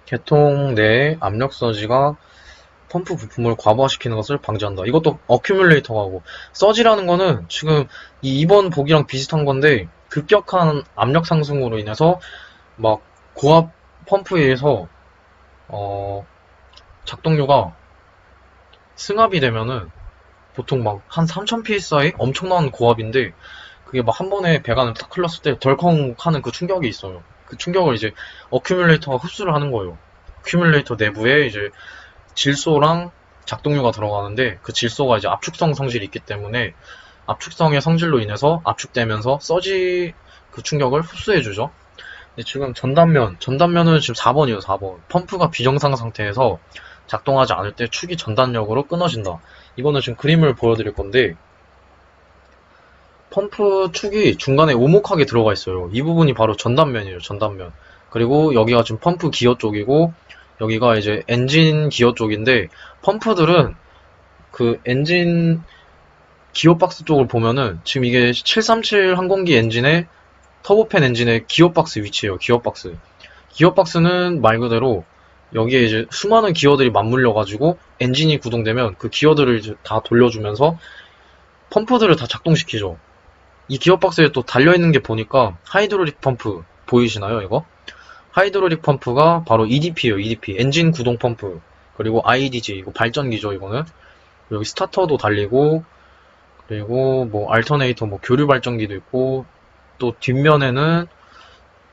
계통 내의 압력 서지가 펌프 부품을 과부하시키는 것을 방지한다. 이것도 어큐뮬레이터가 하고, 서지라는 거는 지금 이 2번 보기랑 비슷한 건데 급격한 압력 상승으로 인해서 막 고압 펌프에 의해서 작동료가 승합이 되면은 보통 막 한 3000 psi 엄청난 고압인데 그게 막 한 번에 배관을 탁 흘렀을 때 덜컹 하는 그 충격이 있어요. 그 충격을 이제 어큐뮬레이터가 흡수를 하는 거예요. 어큐뮬레이터 내부에 이제 질소랑 작동료가 들어가는데 그 질소가 이제 압축성 성질이 있기 때문에 압축성의 성질로 인해서 압축되면서 서지 그 충격을 흡수해주죠. 지금 전단면은 지금 4번이에요, 4번. 펌프가 비정상 상태에서 작동하지 않을 때 축이 전단력으로 끊어진다. 이거는 지금 그림을 보여드릴 건데, 펌프 축이 중간에 오목하게 들어가 있어요. 이 부분이 바로 전단면이에요, 전단면. 그리고 여기가 지금 펌프 기어 쪽이고, 여기가 이제 엔진 기어 쪽인데, 펌프들은 그 엔진 기어박스 쪽을 보면은, 지금 이게 737 항공기 엔진의 터보팬 엔진의 기어박스 위치예요. 기어박스. 기어박스는 말 그대로 여기에 이제 수많은 기어들이 맞물려가지고 엔진이 구동되면 그 기어들을 이제 다 돌려주면서 펌프들을 다 작동시키죠. 이 기어박스에 또 달려있는 게 보니까 하이드로릭 펌프 보이시나요? 이거? 하이드로릭 펌프가 바로 EDP예요. EDP. 엔진 구동 펌프. 그리고 IDG. 이거 발전기죠. 이거는. 여기 스타터도 달리고 그리고 뭐 알터네이터 뭐 교류 발전기도 있고 또 뒷면에는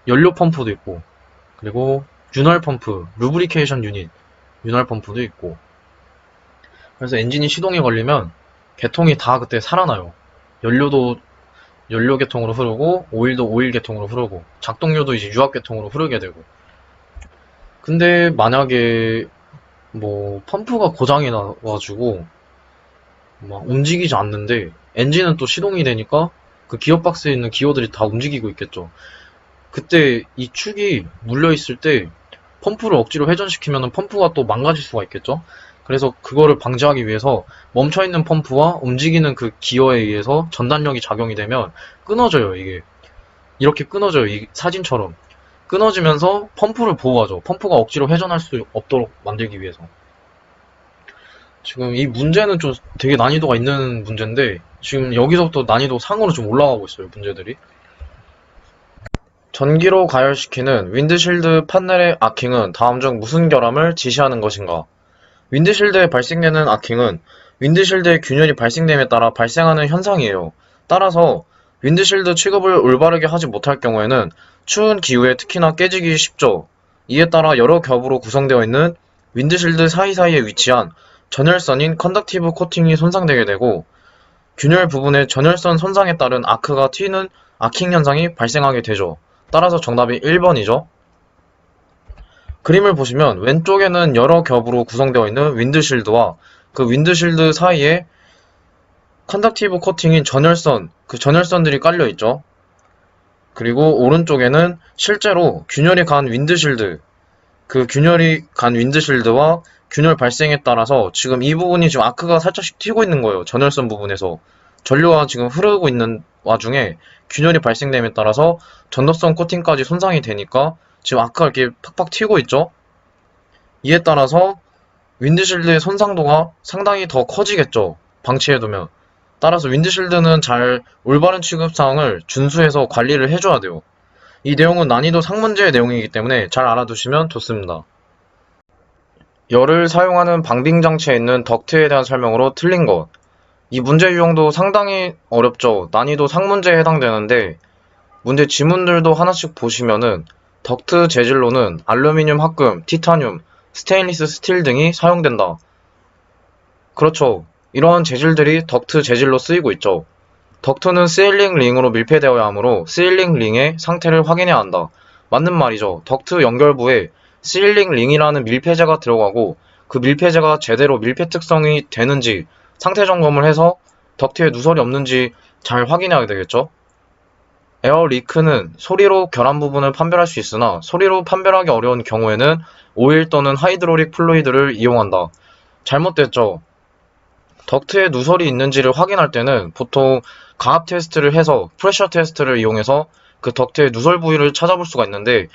연료 펌프도 있고 그리고 윤활 펌프, 루브리케이션 유닛, 윤활 펌프도 있고 그래서 엔진이 시동이 걸리면 계통이 다 그때 살아나요. 연료도 연료 계통으로 흐르고 오일도 오일 계통으로 흐르고 작동료도 이제 유압 계통으로 흐르게 되고 근데 만약에 뭐 펌프가 고장이 나가지고 막 움직이지 않는데 엔진은 또 시동이 되니까 그 기어박스에 있는 기어들이 다 움직이고 있겠죠. 그때 이 축이 물려있을 때 펌프를 억지로 회전시키면 펌프가 또 망가질 수가 있겠죠. 그래서 그거를 방지하기 위해서 멈춰있는 펌프와 움직이는 그 기어에 의해서 전단력이 작용이 되면 끊어져요. 이게 이렇게 끊어져요. 이 사진처럼 끊어지면서 펌프를 보호하죠. 펌프가 억지로 회전할 수 없도록 만들기 위해서. 지금 이 문제는 좀 되게 난이도가 있는 문제인데 지금 여기서부터 난이도 상으로 좀 올라가고 있어요. 문제들이. 전기로 가열시키는 윈드실드 판넬의 아킹은 다음 중 무슨 결함을 지시하는 것인가? 윈드실드에 발생되는 아킹은 윈드실드의 균열이 발생됨에 따라 발생하는 현상이에요. 따라서 윈드실드 취급을 올바르게 하지 못할 경우에는 추운 기후에 특히나 깨지기 쉽죠. 이에 따라 여러 겹으로 구성되어 있는 윈드실드 사이사이에 위치한 전열선인 컨덕티브 코팅이 손상되게 되고 균열 부분의 전열선 손상에 따른 아크가 튀는 아킹 현상이 발생하게 되죠. 따라서 정답이 1번이죠. 그림을 보시면 왼쪽에는 여러 겹으로 구성되어 있는 윈드실드와 그 윈드실드 사이에 컨덕티브 코팅인 전열선, 그 전열선들이 깔려 있죠. 그리고 오른쪽에는 실제로 균열이 간 윈드실드, 그 균열이 간 윈드실드와 균열 발생에 따라서 지금 이 부분이 지금 아크가 살짝씩 튀고 있는 거예요. 전열선 부분에서. 전류가 지금 흐르고 있는 와중에 균열이 발생됨에 따라서 전도성 코팅까지 손상이 되니까 지금 아크가 이렇게 팍팍 튀고 있죠. 이에 따라서 윈드실드의 손상도가 상당히 더 커지겠죠. 방치해두면. 따라서 윈드실드는 잘 올바른 취급사항을 준수해서 관리를 해줘야 돼요. 이 내용은 난이도 상문제의 내용이기 때문에 잘 알아두시면 좋습니다. 열을 사용하는 방빙 장치에 있는 덕트에 대한 설명으로 틀린 것. 이 문제 유형도 상당히 어렵죠. 난이도 상문제에 해당되는데 문제 지문들도 하나씩 보시면은 덕트 재질로는 알루미늄 합금, 티타늄, 스테인리스 스틸 등이 사용된다. 그렇죠. 이러한 재질들이 덕트 재질로 쓰이고 있죠. 덕트는 세일링 링으로 밀폐되어야 하므로 세일링 링의 상태를 확인해야 한다. 맞는 말이죠. 덕트 연결부에 세일링 링이라는 밀폐제가 들어가고 그 밀폐제가 제대로 밀폐 특성이 되는지 상태 점검을 해서 덕트에 누설이 없는지 잘 확인해야 되겠죠. 에어 리크는 소리로 결함 부분을 판별할 수 있으나 소리로 판별하기 어려운 경우에는 오일 또는 하이드로릭 플루이드를 이용한다. 잘못됐죠. 덕트에 누설이 있는지를 확인할 때는 보통 가압 테스트를 해서 프레셔 테스트를 이용해서 그 덕트의 누설 부위를 찾아볼 수가 있는데,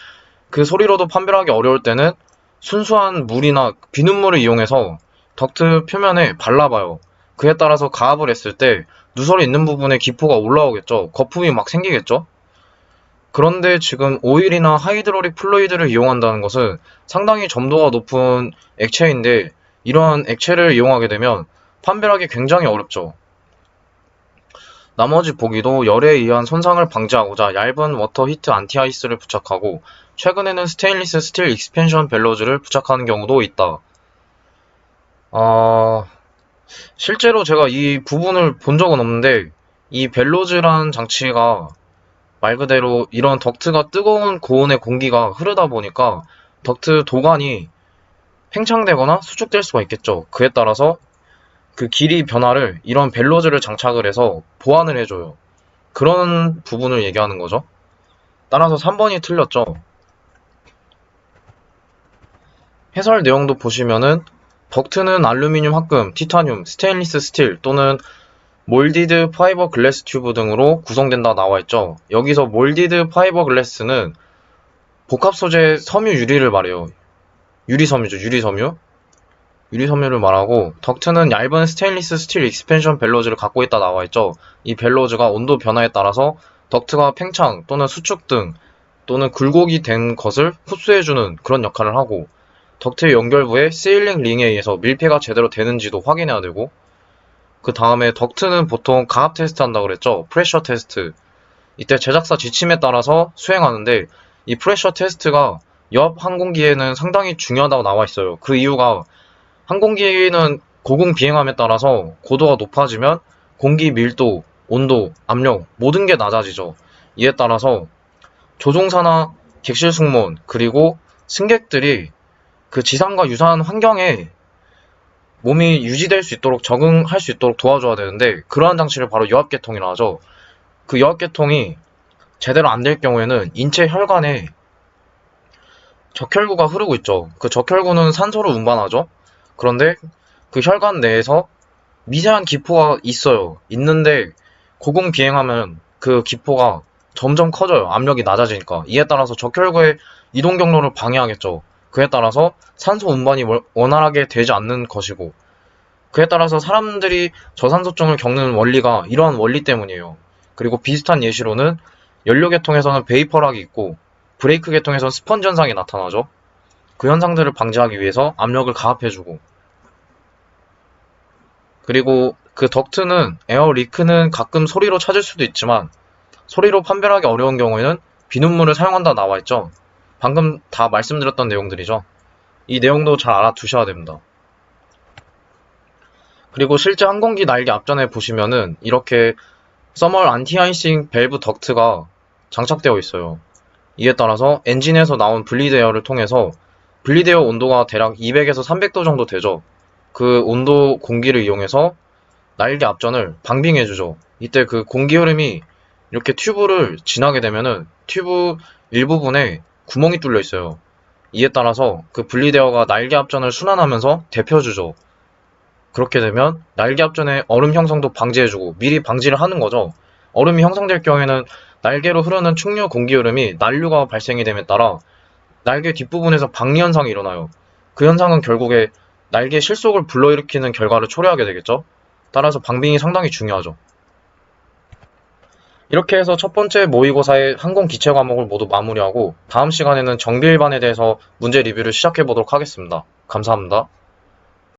그 소리로도 판별하기 어려울 때는 순수한 물이나 비눗물을 이용해서 덕트 표면에 발라봐요. 그에 따라서 가압을 했을 때 누설이 있는 부분에 기포가 올라오겠죠. 거품이 막 생기겠죠. 그런데 지금 오일이나 하이드로릭 플루이드를 이용한다는 것은 상당히 점도가 높은 액체인데, 이러한 액체를 이용하게 되면 판별하기 굉장히 어렵죠. 나머지 보기도 열에 의한 손상을 방지하고자 얇은 워터 히트 안티아이스를 부착하고, 최근에는 스테인리스 스틸 익스펜션 벨로즈를 부착하는 경우도 있다. 실제로 제가 이 부분을 본 적은 없는데, 이 벨로즈란 장치가 말 그대로 이런 덕트가 뜨거운 고온의 공기가 흐르다 보니까 덕트 도관이 팽창되거나 수축될 수가 있겠죠. 그에 따라서 그 길이 변화를 이런 벨로즈를 장착을 해서 보완을 해줘요. 그런 부분을 얘기하는 거죠. 따라서 3번이 틀렸죠. 해설 내용도 보시면은 덕트는 알루미늄 합금, 티타늄, 스테인리스 스틸 또는 몰디드 파이버 글래스 튜브 등으로 구성된다 나와있죠. 여기서 몰디드 파이버 글래스는 복합 소재 섬유 유리를 말해요. 유리섬유죠. 유리섬유를 말하고, 덕트는 얇은 스테인리스 스틸 익스펜션 벨로즈를 갖고 있다 나와있죠. 이 벨로즈가 온도 변화에 따라서 덕트가 팽창 또는 수축 등 또는 굴곡이 된 것을 흡수해주는 그런 역할을 하고, 덕트의 연결부에 세일링 링에 의해서 밀폐가 제대로 되는지도 확인해야 되고, 그 다음에 덕트는 보통 가압 테스트 한다고 그랬죠. 프레셔 테스트. 이때 제작사 지침에 따라서 수행하는데, 이 프레셔 테스트가 옆 항공기에는 상당히 중요하다고 나와 있어요. 그 이유가 항공기는 고공 비행함에 따라서 고도가 높아지면 공기 밀도, 온도, 압력 모든 게 낮아지죠. 이에 따라서 조종사나 객실 승무원 그리고 승객들이 그 지상과 유사한 환경에 몸이 유지될 수 있도록 적응할 수 있도록 도와줘야 되는데, 그러한 장치를 바로 여압계통이라 하죠. 그 여압계통이 제대로 안 될 경우에는 인체 혈관에 적혈구가 흐르고 있죠. 그 적혈구는 산소를 운반하죠. 그런데 그 혈관 내에서 미세한 기포가 있는데 고공 비행하면 그 기포가 점점 커져요. 압력이 낮아지니까. 이에 따라서 적혈구의 이동 경로를 방해하겠죠. 그에 따라서 산소 운반이 원활하게 되지 않는 것이고, 그에 따라서 사람들이 저산소증을 겪는 원리가 이러한 원리 때문이에요. 그리고 비슷한 예시로는 연료계통에서는 베이퍼락이 있고, 브레이크 계통에서는 스펀지 현상이 나타나죠. 그 현상들을 방지하기 위해서 압력을 가압해주고, 그리고 그 덕트는 에어 리크는 가끔 소리로 찾을 수도 있지만 소리로 판별하기 어려운 경우에는 비눗물을 사용한다 나와있죠. 방금 다 말씀드렸던 내용들이죠. 이 내용도 잘 알아두셔야 됩니다. 그리고 실제 항공기 날개 앞전에 보시면은 이렇게 서멀 안티아이싱 밸브 덕트가 장착되어 있어요. 이에 따라서 엔진에서 나온 블리드 에어를 통해서, 블리드 에어 온도가 대략 200에서 300도 정도 되죠. 그 온도 공기를 이용해서 날개 앞전을 방빙해주죠. 이때 그 공기 흐름이 이렇게 튜브를 지나게 되면은 튜브 일부분에 구멍이 뚫려 있어요. 이에 따라서 그 블리드 에어가 날개 앞전을 순환하면서 데펴주죠. 그렇게 되면 날개 앞전의 얼음 형성도 방지해주고 미리 방지를 하는 거죠. 얼음이 형성될 경우에는 날개로 흐르는 충류 공기 흐름이 난류가 발생이 됨에 따라 날개 뒷부분에서 박리 현상이 일어나요. 그 현상은 결국에 날개 실속을 불러일으키는 결과를 초래하게 되겠죠. 따라서 방빙이 상당히 중요하죠. 이렇게 해서 첫 번째 모의고사의 항공기체 과목을 모두 마무리하고, 다음 시간에는 정비일반에 대해서 문제 리뷰를 시작해 보도록 하겠습니다. 감사합니다.